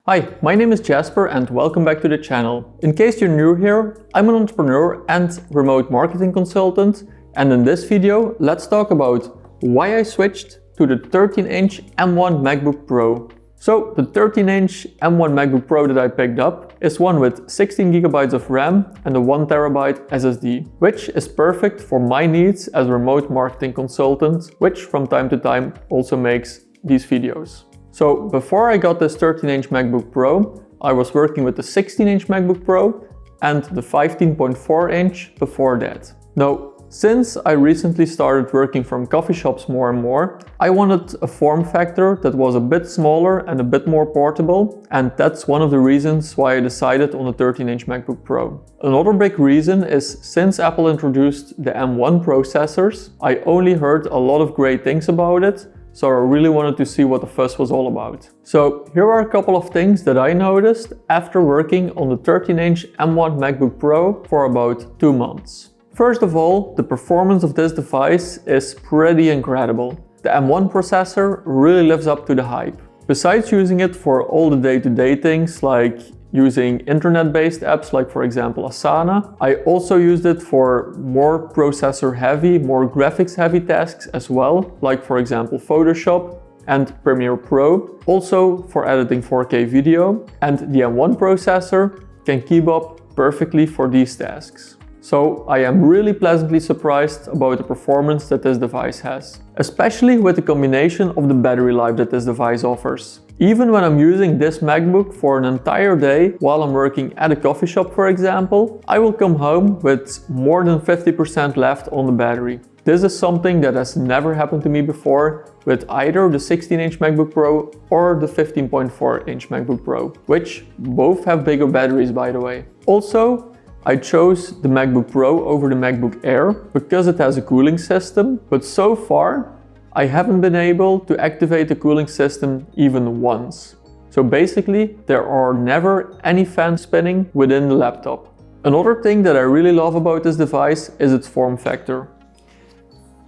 Hi, my name is Jasper and welcome back to the channel. In case you're new here, I'm an entrepreneur and remote marketing consultant, and in this video let's talk about why I switched to the 13-inch M1 MacBook Pro. So the 13-inch M1 MacBook Pro that I picked up is one with 16GB of RAM and a 1TB SSD, which is perfect for my needs as a remote marketing consultant, which from time to time also makes these videos. So before I got this 13-inch MacBook Pro, I was working with the 16-inch MacBook Pro and the 15.4-inch before that. Now, since I recently started working from coffee shops more and more, I wanted a form factor that was a bit smaller and a bit more portable, and that's one of the reasons why I decided on the 13-inch MacBook Pro. Another big reason is since Apple introduced the M1 processors, I only heard a lot of great things about it, so I really wanted to see what the fuss was all about. So here are a couple of things that I noticed after working on the 13-inch M1 MacBook Pro for about 2 months. First of all, the performance of this device is pretty incredible. The M1 processor really lives up to the hype. Besides using it for all the day-to-day things like using internet-based apps like for example Asana, I also used it for more processor-heavy, more graphics-heavy tasks as well, like for example Photoshop and Premiere Pro, also for editing 4K video, and the M1 processor can keep up perfectly for these tasks. So I am really pleasantly surprised about the performance that this device has, especially with the combination of the battery life that this device offers. Even when I'm using this MacBook for an entire day while I'm working at a coffee shop, for example, I will come home with more than 50% left on the battery. This is something that has never happened to me before with either the 16-inch MacBook Pro or the 15.4-inch MacBook Pro, which both have bigger batteries, by the way. Also, I chose the MacBook Pro over the MacBook Air because it has a cooling system, but so far I haven't been able to activate the cooling system even once. So basically there are never any fans spinning within the laptop. Another thing that I really love about this device is its form factor.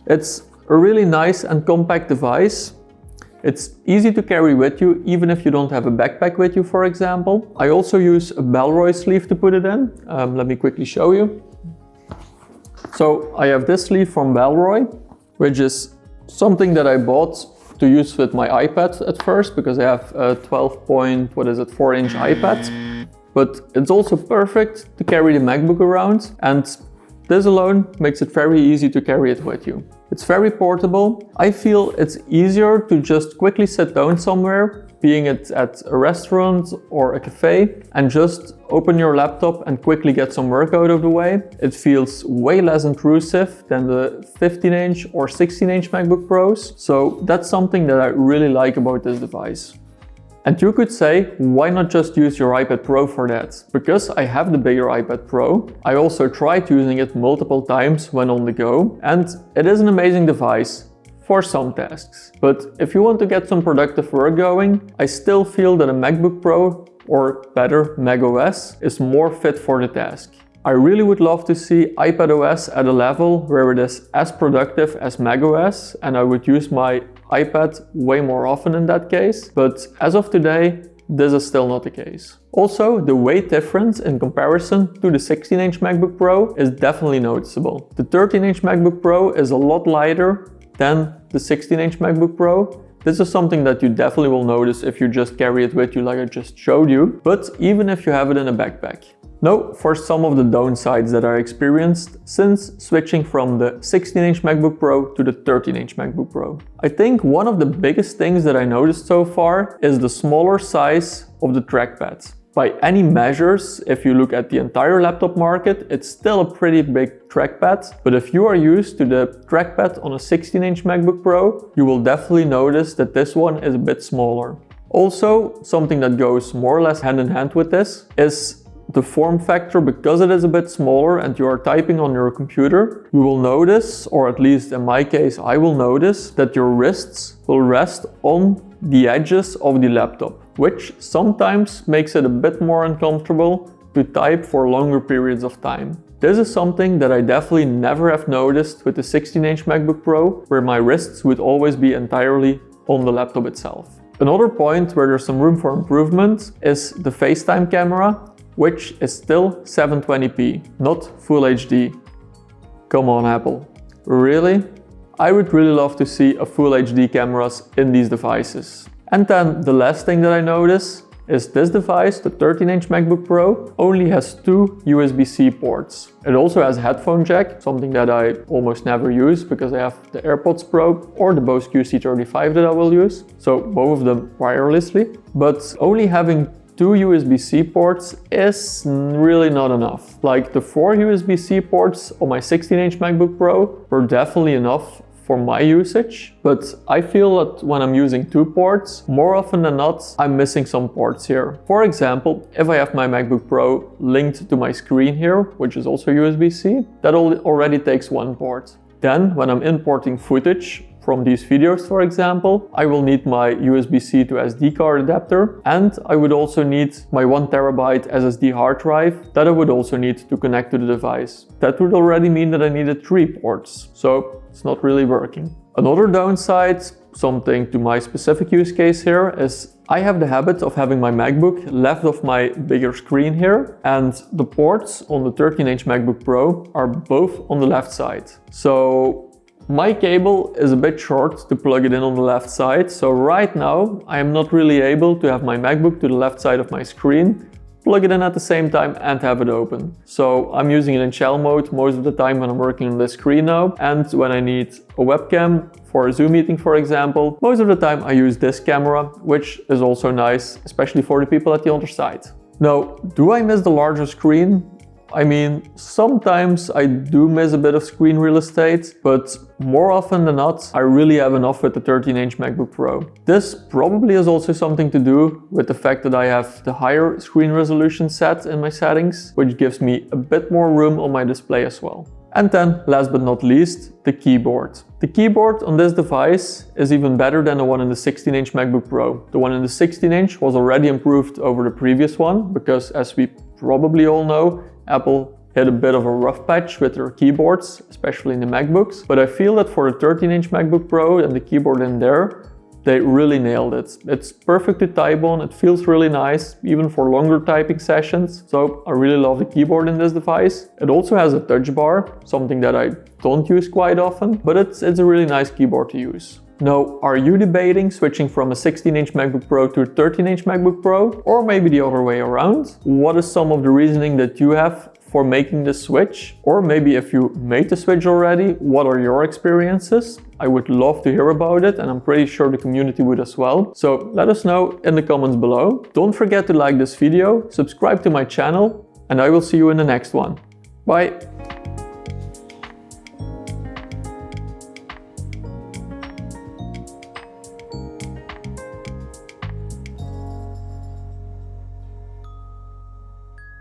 It's a really nice and compact device. It's easy to carry with you, even if you don't have a backpack with you, for example. I also use a Bellroy sleeve to put it in. Let me quickly show you. So I have this sleeve from Bellroy, which is something that I bought to use with my iPad at first, because I have a 4-inch iPad. But it's also perfect to carry the MacBook around, and this alone makes it very easy to carry it with you. It's very portable. I feel it's easier to just quickly sit down somewhere, being it at a restaurant or a cafe, and just open your laptop and quickly get some work out of the way. It feels way less intrusive than the 15-inch or 16-inch MacBook Pros, so that's something that I really like about this device. And you could say, why not just use your iPad Pro for that? Because I have the bigger iPad Pro. I also tried using it multiple times when on the go, and it is an amazing device for some tasks. But if you want to get some productive work going, I still feel that a MacBook Pro, or better, macOS, is more fit for the task. I really would love to see iPadOS at a level where it is as productive as macOS, and I would use my iPad way more often in that case, but as of today, this is still not the case. Also, the weight difference in comparison to the 16-inch MacBook Pro is definitely noticeable. The 13-inch MacBook Pro is a lot lighter than the 16-inch MacBook Pro. This is something that you definitely will notice if you just carry it with you like I just showed you, but even if you have it in a backpack. Now, for some of the downsides that I experienced since switching from the 16-inch MacBook Pro to the 13-inch MacBook Pro. I think one of the biggest things that I noticed so far is the smaller size of the trackpad. By any measures, if you look at the entire laptop market, it's still a pretty big trackpad, but if you are used to the trackpad on a 16-inch MacBook Pro, you will definitely notice that this one is a bit smaller. Also, something that goes more or less hand in hand with this is the form factor. Because it is a bit smaller and you are typing on your computer, you will notice, or at least in my case I will notice, that your wrists will rest on the edges of the laptop, which sometimes makes it a bit more uncomfortable to type for longer periods of time. This is something that I definitely never have noticed with the 16-inch MacBook Pro, where my wrists would always be entirely on the laptop itself. Another point where there's some room for improvement is the FaceTime camera, which is still 720p, not Full HD. Come on, Apple. Really? I would really love to see a Full HD cameras in these devices. And then the last thing that I notice is this device, the 13-inch MacBook Pro, only has 2 USB-C ports. It also has a headphone jack, something that I almost never use because I have the AirPods Pro or the Bose QC35 that I will use, so both of them wirelessly. But only having 2 USB-C ports is really not enough. Like the 4 USB-C ports on my 16-inch MacBook Pro were definitely enough for my usage, but I feel that when I'm using 2 ports, more often than not, I'm missing some ports here. For example, if I have my MacBook Pro linked to my screen here, which is also USB-C, that already takes 1 port. Then, when I'm importing footage from these videos, for example, I will need my USB-C to SD card adapter, and I would also need my 1TB SSD hard drive that I would also need to connect to the device. That would already mean that I needed 3 ports, so it's not really working. Another downside, something to my specific use case here, is I have the habit of having my MacBook left of my bigger screen here, and the ports on the 13-inch MacBook Pro are both on the left side. So my cable is a bit short to plug it in on the left side, so right now I am not really able to have my MacBook to the left side of my screen, plug it in at the same time and have it open. So I'm using it in shell mode most of the time when I'm working on this screen now, and when I need a webcam for a Zoom meeting, for example, most of the time I use this camera, which is also nice, especially for the people at the other side. Now, do I miss the larger screen? I mean, sometimes I do miss a bit of screen real estate, but more often than not, I really have enough with the 13-inch MacBook Pro. This probably has also something to do with the fact that I have the higher screen resolution set in my settings, which gives me a bit more room on my display as well. And then, last but not least, the keyboard. The keyboard on this device is even better than the one in the 16-inch MacBook Pro. The one in the 16-inch was already improved over the previous one, because as we probably all know, Apple hit a bit of a rough patch with their keyboards, especially in the MacBooks. But I feel that for the 13-inch MacBook Pro and the keyboard in there, they really nailed it. It's perfect to type on, it feels really nice, even for longer typing sessions. So I really love the keyboard in this device. It also has a touch bar, something that I don't use quite often, but it's a really nice keyboard to use. Now, are you debating switching from a 16-inch MacBook Pro to a 13-inch MacBook Pro? Or maybe the other way around? What is some of the reasoning that you have for making the switch? Or maybe if you made the switch already, what are your experiences? I would love to hear about it, and I'm pretty sure the community would as well. So let us know in the comments below. Don't forget to like this video, subscribe to my channel, and I will see you in the next one. Bye!